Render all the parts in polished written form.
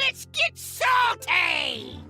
Let's get salty!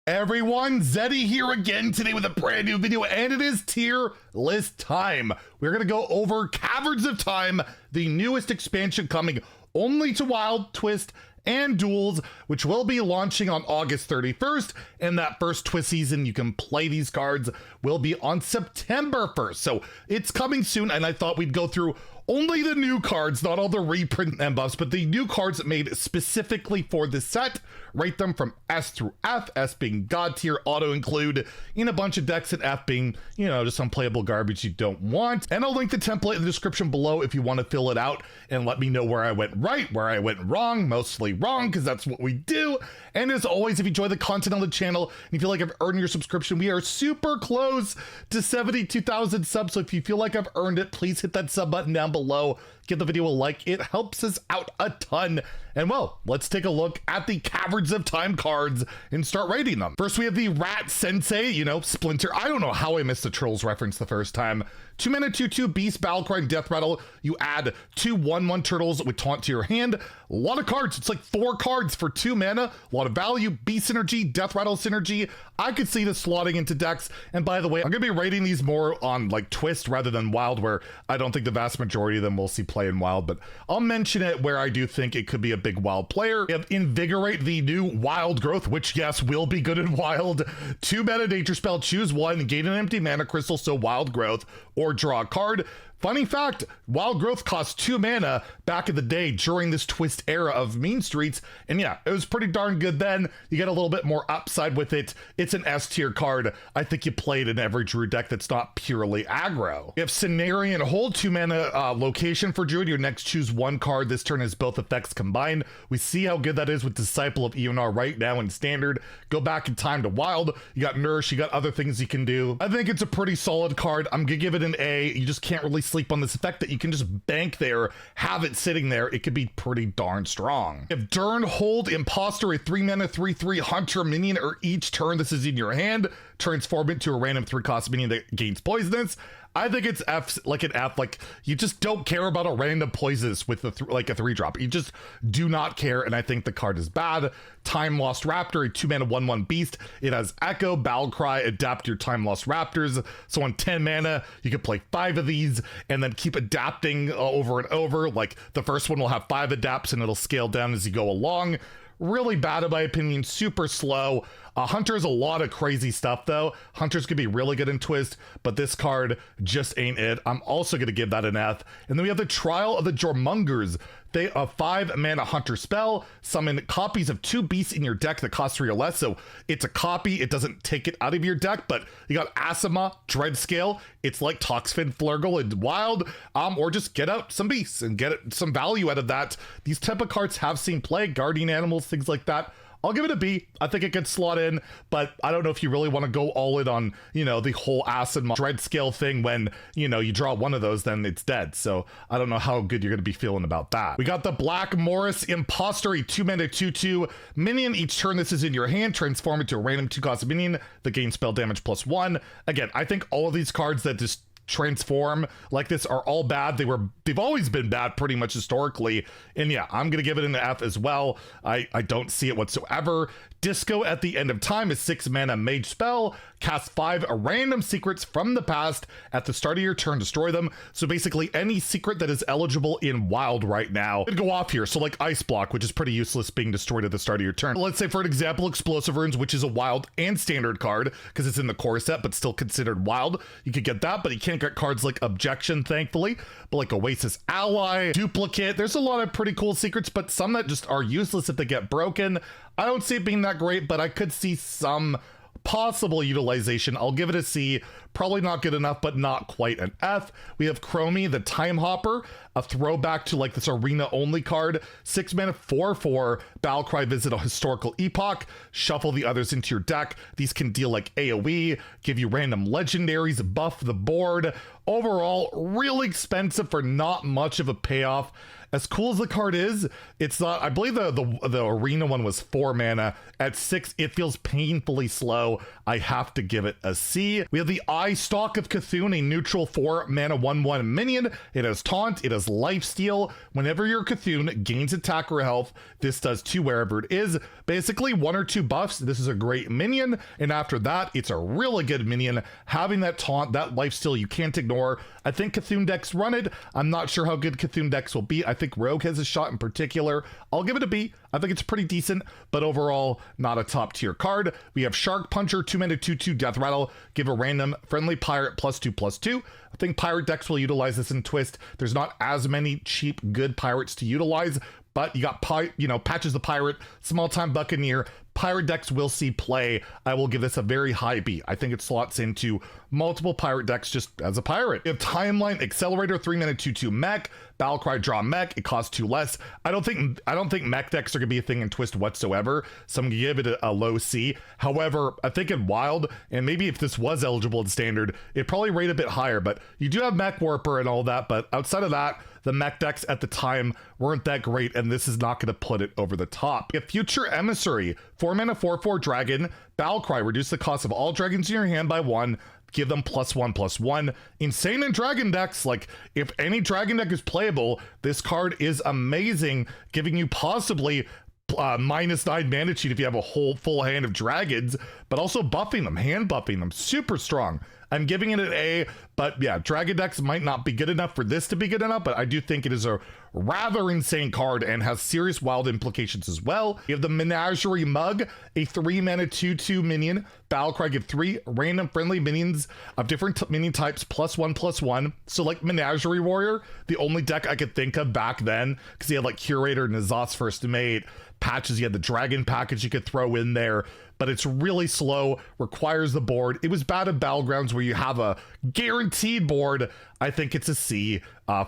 Everyone, Zeddy here again today with a brand new video, and it is tier list time. We're gonna go over Caverns of Time, the newest expansion coming only to Wild, Twist, and Duels, which will be launching on August 31st, and that first Twist season you can play these cards will be on September 1st. So it's coming soon, and I thought we'd go through only the new cards, not all the reprint and buffs, but the new cards made specifically for this set. Rate them from S through F, S being God tier, auto include in a bunch of decks, and F being, you know, just unplayable garbage you don't want. And I'll link the template in the description below if you want to fill it out and let me know where I went right, where I went wrong, mostly wrong, because that's what we do. And as always, if you enjoy the content on the channel and you feel like I've earned your subscription, we are super close to 72,000 subs. So if you feel like I've earned it, please hit that sub button down below. Give the video a like, it helps us out a ton. And well, let's take a look at the Caverns of Time cards and start rating them. First, we have the Rat Sensei, you know, Splinter. I don't know how I missed the Trolls reference the first time. 2 mana, 2/2 Beast, Battlecry, Death Rattle. You add 2 1/1 turtles with Taunt to your hand. A lot of cards. It's like 4 cards for 2 mana. A lot of value. Beast synergy, Death Rattle synergy. I could see this slotting into decks. And by the way, I'm going to be rating these more on like Twist rather than Wild, where I don't think the vast majority of them will see play in Wild, but I'll mention it where I do think it could be a big Wild player. We have Invigorate, the new Wild growth, which yes, will be good in Wild. 2 mana nature spell, choose 1, gain an empty mana crystal, so Wild growth, or draw a card. Funny fact, Wild Growth cost 2 mana back in the day during this Twist era of Mean Streets, and yeah, it was pretty darn good then. You get a little bit more upside with it. It's an S tier card. I think you play it in every Druid deck that's not purely aggro. You have Cenarian Hold, 2 mana location for Druid. Your next choose 1 card. This turn has both effects combined. We see how good that is with Disciple of Eonar right now in Standard. Go back in time to Wild. You got Nourish, you got other things you can do. I think it's a pretty solid card. I'm gonna give it an A. You just can't really sleep on this effect that you can just bank there, have it sitting there. It could be pretty darn strong. If Dern Hold, Imposter, a 3 mana 3/3 Hunter minion, or each turn this is in your hand, transform it to a random 3 cost minion that gains poisonous. I think it's F, like an F, like you just don't care about a random poisonous with like a 3-drop. You just do not care, and I think the card is bad. Time Lost Raptor, a 2 mana 1/1 beast. It has Echo, Battlecry, adapt your Time Lost Raptors. So on 10 mana, you can play 5 of these and then keep adapting over and over. Like the first one will have 5 adapts and it'll scale down as you go along. Really bad in my opinion, super slow. Hunter's a lot of crazy stuff though. Hunters could be really good in Twist, but this card just ain't it. I'm also gonna give that an F. And then we have the Trial of the Jormungers. They a 5 mana Hunter spell, summon copies of 2 beasts in your deck that cost 3 or less. So it's a copy, it doesn't take it out of your deck, but you got Asima, Dreadscale. It's like Toxfin, Flurgle, and Wild, or just get out some beasts and get some value out of that. These type of cards have seen play, Guardian Animals, things like that. I'll give it a B. I think it could slot in, but I don't know if you really want to go all in on, you know, the whole acid dread scale thing. When, you know, you draw one of those, then it's dead. So I don't know how good you're going to be feeling about that. We got the Black Morris Imposter, a 2 mana 2/2 minion. Each turn this is in your hand, transform it to a random 2 cost minion that gains spell damage +1. Again, I think all of these cards that just transform like this are all bad. They've always been bad pretty much historically, and yeah, I'm gonna give it an F as well. I don't see it whatsoever. Disco at the End of Time is 6 mana Mage spell, cast 5 random secrets from the past at the start of your turn, destroy them. So basically any secret that is eligible in Wild right now could go off here. So like Ice Block, which is pretty useless, being destroyed at the start of your turn. Let's say for an example, Explosive Runes, which is a Wild and Standard card because it's in the core set but still considered Wild. You could get that, but you can't get cards like Objection, thankfully, but like Oasis Ally, Duplicate. There's a lot of pretty cool secrets, but some that just are useless if they get broken. I don't see it being that great, but I could see some possible utilization. I'll give it a C. Probably not good enough, but not quite an F. We have Chromie, the Time Hopper, a throwback to like this arena only card. 6 mana 4/4, Battlecry, visit a historical epoch, shuffle the others into your deck. These can deal like AoE, give you random legendaries, buff the board. overall, really expensive for not much of a payoff. As cool as the card is, it's not. I believe the arena one was 4 mana. At 6, it feels painfully slow. I have to give it a C. We have the Eye Stalk of Cthulhu, a neutral 4 mana 1/1 minion. It has taunt, it has lifesteal. Whenever your Cthulhu gains attack or health, this does 2 wherever it is. Basically 1 or 2 buffs. This is a great minion, and after that, it's a really good minion. Having that taunt, that lifesteal, you can't ignore. I think Cthulhu decks run it. I'm not sure how good Cthulhu decks will be. I think Rogue has a shot in particular. I'll give it a B. I think it's pretty decent, but overall, not a top tier card. We have Shark Puncher, 2 mana 2/2 Death Rattle. Give a random friendly pirate +2/+2. I think pirate decks will utilize this in Twist. There's not as many cheap, good pirates to utilize, but you got Patches the Pirate, Small Time Buccaneer. Pirate decks will see play. I will give this a very high B. I think it slots into multiple pirate decks just as a pirate. We have Timeline Accelerator, 3 mana 2/2 Mech. Battlecry, draw Mech. It costs 2 less. I don't think Mech decks are gonna be a thing in Twist whatsoever, so I'm gonna give it a low C. However, I think in Wild, and maybe if this was eligible in Standard, it'd probably rate a bit higher, but you do have Mech Warper and all that, but outside of that, the Mech decks at the time weren't that great, and this is not going to put it over the top. We have Future Emissary, 4 mana 4/4 dragon. Battlecry, reduce the cost of all dragons in your hand by 1. Give them +1/+1. Insane in dragon decks. Like, if any dragon deck is playable, this card is amazing, giving you possibly -9 mana cheat if you have a whole full hand of dragons, but also buffing them, hand buffing them. Super strong. I'm giving it an A, but yeah, dragon decks might not be good enough for this to be good enough, but I do think it is a rather insane card and has serious wild implications as well. You have the Menagerie Mug, a 3 mana 2/2 minion. Battlecry, give 3 random friendly minions of different minion types +1/+1. So like Menagerie Warrior, the only deck I could think of back then, because he had like Curator, Nazas First Mate, Patches, you had the Dragon package you could throw in there, but it's really slow, requires the board. It was bad at Battlegrounds where you have a guaranteed board. I think it's a C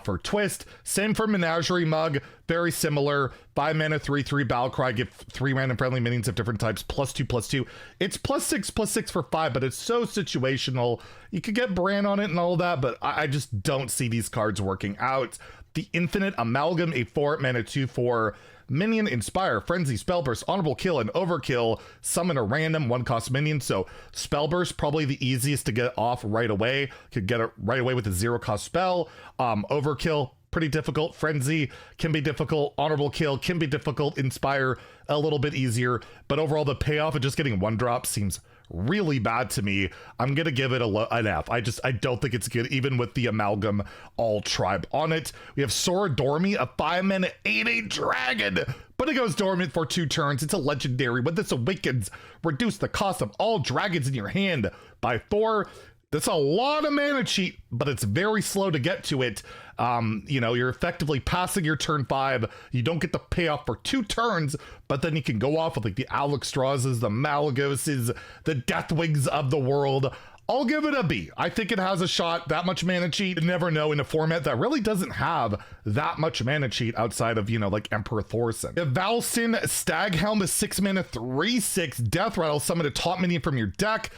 for Twist. Same for Menagerie Mug, very similar. 5 mana 3/3 Battlecry, give 3 random friendly minions of different types +2/+2. It's +6/+6 for 5, but it's so situational. You could get Bran on it and all that, but I just don't see these cards working out. The Infinite Amalgam, a 4 mana 2/4 minion. Inspire, Frenzy, Spellburst, Honorable Kill, and Overkill. Summon a random 1-cost minion. So Spellburst, probably the easiest to get off right away. Could get it right away with a 0-cost spell. Overkill, pretty difficult. Frenzy can be difficult. Honorable Kill can be difficult. Inspire, a little bit easier. But overall, the payoff of just getting 1-drop seems really bad to me. I'm gonna give it an F. I don't think it's good, even with the Amalgam all tribe on it. We have Sora Dormi, a 5 mana 8/8 dragon, but it goes dormant for 2 turns. It's a legendary. When this awakens, reduce the cost of all dragons in your hand by 4. That's a lot of mana cheat, but it's very slow to get to it. You're effectively passing your turn 5. You don't get the payoff for 2 turns, but then you can go off with like the Alexstrasses, the Malagoses, the Deathwings of the world. I'll give it a B. I think it has a shot. That much mana cheat, you never know in a format that really doesn't have that much mana cheat outside of, like Emperor Thorson. If Valsin Staghelm is 6 mana 3/6 Death Rattle, summon a top minion from your deck.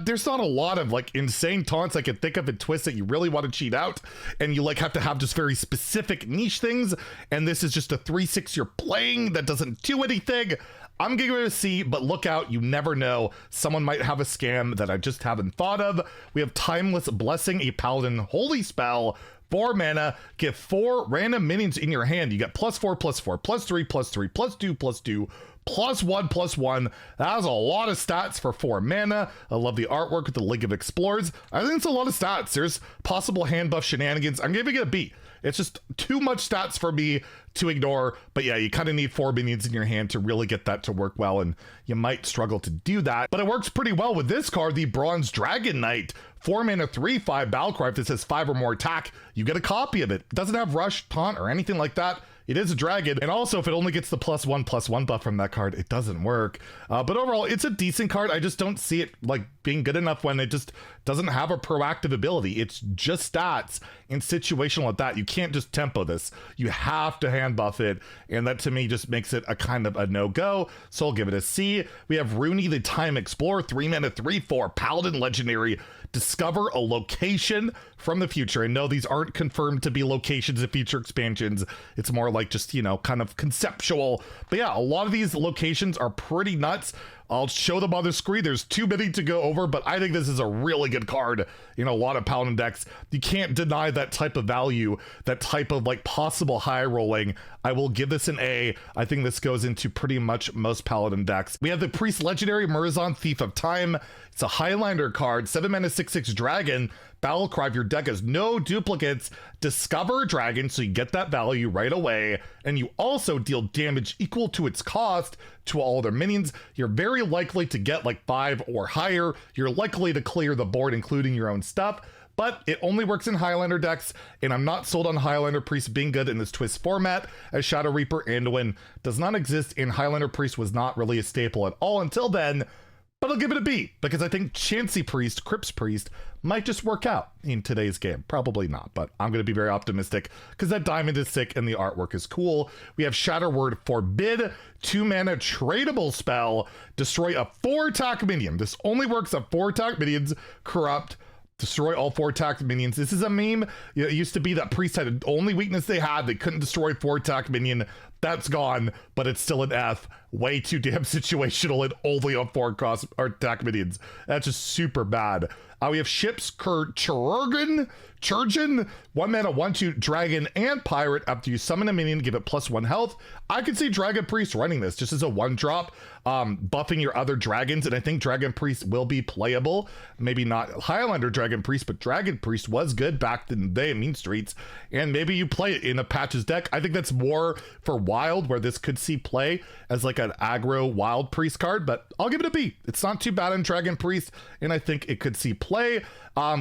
There's not a lot of like insane taunts I could think of in Twist that you really want to cheat out, and you like have to have just very specific niche things, and this is just a 3/6 you're playing that doesn't do anything. I'm giving it a C, but look out, you never know. Someone might have a scam that I just haven't thought of. We have Timeless Blessing, a Paladin Holy Spell, 4 mana, get 4 random minions in your hand. You get +4/+4, +3/+3, +2/+2, +1/+1. That has a lot of stats for 4 mana. I love the artwork with the League of Explorers. I think it's a lot of stats. There's possible hand buff shenanigans. I'm giving it a B. It's just too much stats for me to ignore. But yeah, you kind of need 4 minions in your hand to really get that to work well, and you might struggle to do that. But it works pretty well with this card, the Bronze Dragon Knight. 4 mana 3/5 Battlecry. If this has 5 or more attack, you get a copy of it. It doesn't have rush, taunt, or anything like that. it is a dragon. And also, if it only gets the +1/+1 buff from that card, it doesn't work. But overall, it's a decent card. I just don't see it like being good enough when it just doesn't have a proactive ability. It's just stats and situational at that. You can't just tempo this. You have to hand buff it. And that to me just makes it a kind of a no-go. So I'll give it a C. We have Rooney the Time Explorer, 3 mana, 3/4, Paladin Legendary. Discover a location from the future. And no, these aren't confirmed to be locations of future expansions. It's more like just, you know, kind of conceptual. But yeah, a lot of these locations are pretty nuts. I'll show them on the screen. There's too many to go over, but I think this is a really good card in a lot of Paladin decks. You can't deny that type of value, that type of like possible high rolling. I will give this an A. I think this goes into pretty much most Paladin decks. We have the Priest Legendary Murazan Thief of Time. It's a Highlander card, 7 mana, 6/6 dragon. Battle cry if your deck has no duplicates, discover a dragon, so you get that value right away, and you also deal damage equal to its cost to all other minions. You're very likely to get like 5 or higher. You're likely to clear the board, including your own stuff, but it only works in Highlander decks, and I'm not sold on Highlander Priest being good in this Twist format, as Shadow Reaper Anduin does not exist, and Highlander Priest was not really a staple at all until then. But I'll give it a B, because I think Chansey Priest, Crypts Priest, might just work out in today's game. Probably not, but I'm going to be very optimistic, because that diamond is sick and the artwork is cool. We have Shatter Word Forbid, 2 mana tradable spell, destroy a 4-attack minion. This only works on 4-attack minions, corrupt, destroy all 4-attack minions. This is a meme. It used to be that Priest had the only weakness they had. They couldn't destroy 4-attack minion. That's gone, but it's still an F. Way too damn situational and only on 4-cost attack minions. That's just super bad. We have Ships Churgen, 1 mana, 1/2 dragon and pirate. After you summon a minion, give it +1 health. I could see Dragon Priest running this just as a 1-drop, buffing your other dragons, and I think Dragon Priest will be playable. Maybe not Highlander Dragon Priest, but Dragon Priest was good back in the day in Mean Streets, and maybe you play it in a Patches deck. I think that's more for Wild, where this could see play as like an aggro Wild Priest card, but I'll give it a B. It's not too bad in Dragon Priest, and I think it could see play.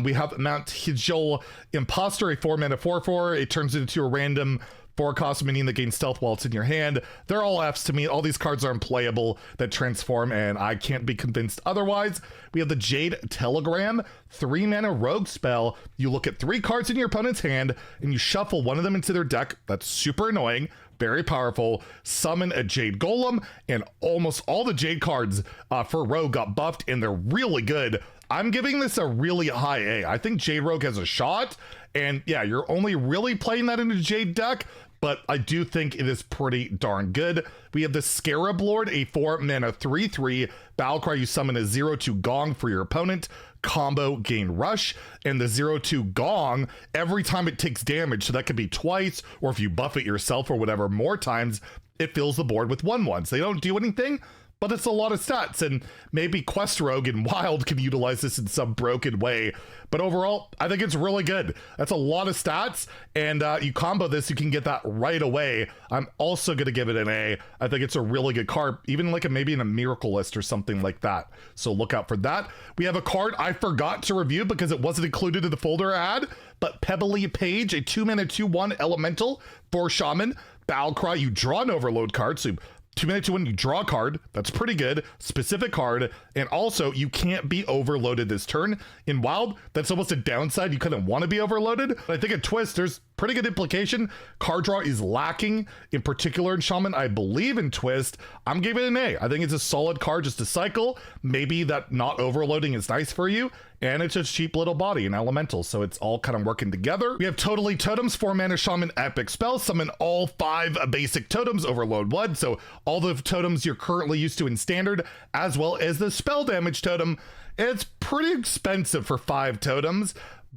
We have Mount Hijol Imposter, a 4 mana 4/4. It turns into a random 4-cost minion that gains stealth while it's in your hand. They're all Fs to me. All these cards are unplayable that transform, and I can't be convinced otherwise. We have the Jade Telegram, 3 mana rogue spell. You look at 3 cards in your opponent's hand and you shuffle one of them into their deck. That's super annoying. Very powerful. Summon a Jade Golem, and almost all the Jade cards for Rogue got buffed, and they're really good. I'm giving this a really high A. I think Jade Rogue has a shot, and yeah, you're only really playing that in a Jade deck, but I do think it is pretty darn good. We have the Scarab Lord, a 4 mana 3/3 battlecry. You summon a 0/2 Gong for your opponent. Combo gain rush, and the 0/2 Gong, every time it takes damage, so that could be twice, or if you buff it yourself or whatever more times, it fills the board with 1/1s. They don't do anything, but it's a lot of stats, and maybe Quest Rogue and Wild can utilize this in some broken way. But overall, I think it's really good. That's a lot of stats, and you combo this, you can get that right away. I'm also going to give it an A. I think it's a really good card, even like maybe in a Miracle List or something like that. So look out for that. We have a card I forgot to review because it wasn't included in the folder I had, but Pebbly Page, a 2 mana 2/1 elemental for Shaman. Battlecry, you draw an overload card, so 2 mana 2/1, you draw a card. That's pretty good. Specific card. And also, you can't be overloaded this turn. In Wild, that's almost a downside. You couldn't want to be overloaded. But I think at Twist, there's pretty good implication. Card draw is lacking, in particular in Shaman. I believe in Twist. I'm giving it an A. I think it's a solid card just to cycle. Maybe that not overloading is nice for you. And it's a cheap little body in Elemental, so it's all kind of working together. We have Totally Totems, 4 mana Shaman epic spell. Summon all 5 basic totems, overload 1. So all the totems you're currently used to in Standard, as well as the spell damage totem. It's pretty expensive for 5 totems,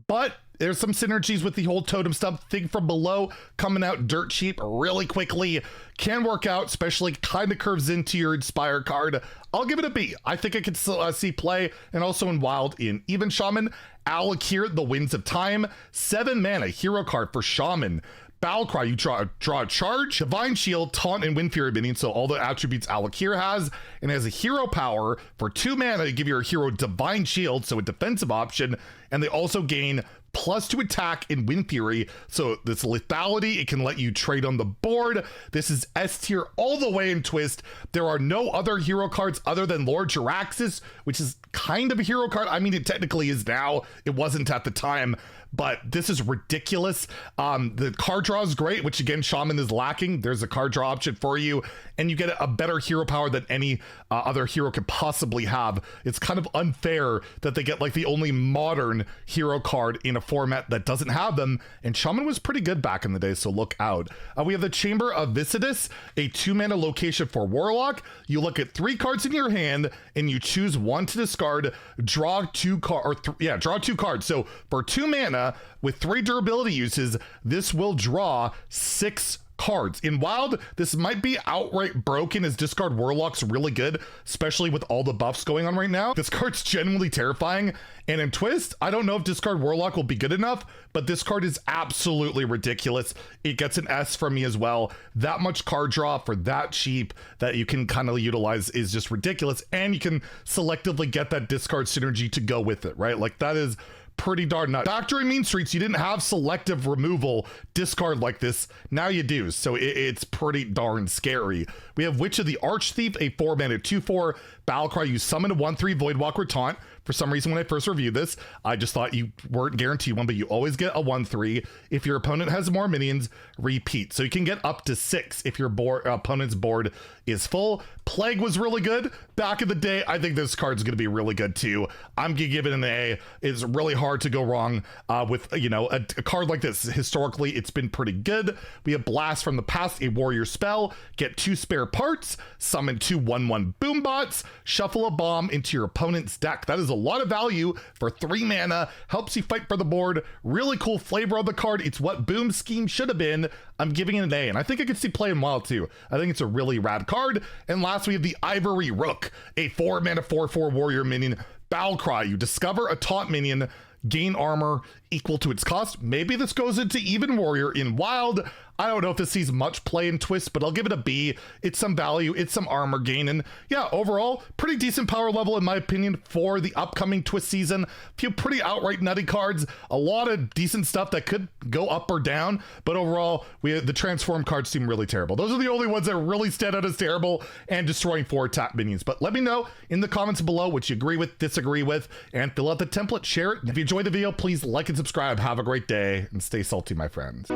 but there's some synergies with the whole totem stuff. Think from below coming out dirt cheap really quickly can work out, especially kind of curves into your Inspire card. I'll give it a B. I think I could see play, and also in Wild in even Shaman. Alakir, the Winds of Time, 7 mana hero card for Shaman. Battlecry, you draw a charge, Divine Shield, Taunt, and Wind Fury minion, so all the attributes Alakir has, and has a hero power for 2 mana to give your hero Divine Shield, so a defensive option, and they also gain +2 attack in Wind Fury. So this lethality, it can let you trade on the board. This is S tier all the way in Twist. There are no other hero cards other than Lord Jaraxxus, which is kind of a hero card. I mean, it technically is now. It wasn't at the time. But this is ridiculous. The card draw is great, which again, Shaman is lacking. There's a card draw option for you, and you get a better hero power than any other hero could possibly have. It's kind of unfair that they get like the only modern hero card in a format that doesn't have them, and Shaman was pretty good back in the day, so look out. We have the Chamber of Viscidus, a 2-mana location for Warlock. You look at 3 cards in your hand, and you choose 1 to discard, draw 2 cards. So for 2 mana, with 3 durability uses, this will draw 6 cards. In Wild, this might be outright broken as discard Warlock's really good, especially with all the buffs going on right now. This card's genuinely terrifying. And in Twist, I don't know if discard Warlock will be good enough, but this card is absolutely ridiculous. It gets an S from me as well. That much card draw for that cheap that you can kind of utilize is just ridiculous. And you can selectively get that discard synergy to go with it, right? Like that is pretty darn nuts. Doctor in Mean Streets, you didn't have selective removal discard like this. Now you do, so it's pretty darn scary. We have Witch of the Archthief, a 4-mana 2/4 Battlecry. You summon a 1/3 Voidwalker Taunt. For some reason, when I first reviewed this, I just thought you weren't guaranteed one, but you always get a 1/3. If your opponent has more minions, repeat. So you can get up to 6 if your opponent's board is full. Plague was really good back in the day. I think this card's going to be really good too. I'm going to give it an A. It's really hard to go wrong with, you know, a card like this. Historically, it's been pretty good. We have Blast from the Past, a warrior spell. Get 2 spare parts, summon 2 1/1 boombots, shuffle a bomb into your opponent's deck. That is a lot of value for 3 mana, helps you fight for the board. Really cool flavor of the card. It's what Boom Scheme should have been. I'm giving it an A, and I think I could see play in Wild too. I think it's a really rad card. And last, we have the Ivory Rook, a 4-mana 4/4 warrior minion. Battlecry, you discover a taunt minion, gain armor equal to its cost. Maybe this goes into even warrior in Wild. I don't know if this sees much play in Twist, but I'll give it a B. It's some value, it's some armor gain, and yeah, overall, pretty decent power level in my opinion for the upcoming Twist season. A few pretty outright nutty cards, a lot of decent stuff that could go up or down, but overall, the transform cards seem really terrible. Those are the only ones that really stand out as terrible and destroying 4 tap minions. But let me know in the comments below what you agree with, disagree with, and fill out the template, share it. If you enjoyed the video, please like and subscribe. Have a great day, and stay salty, my friends.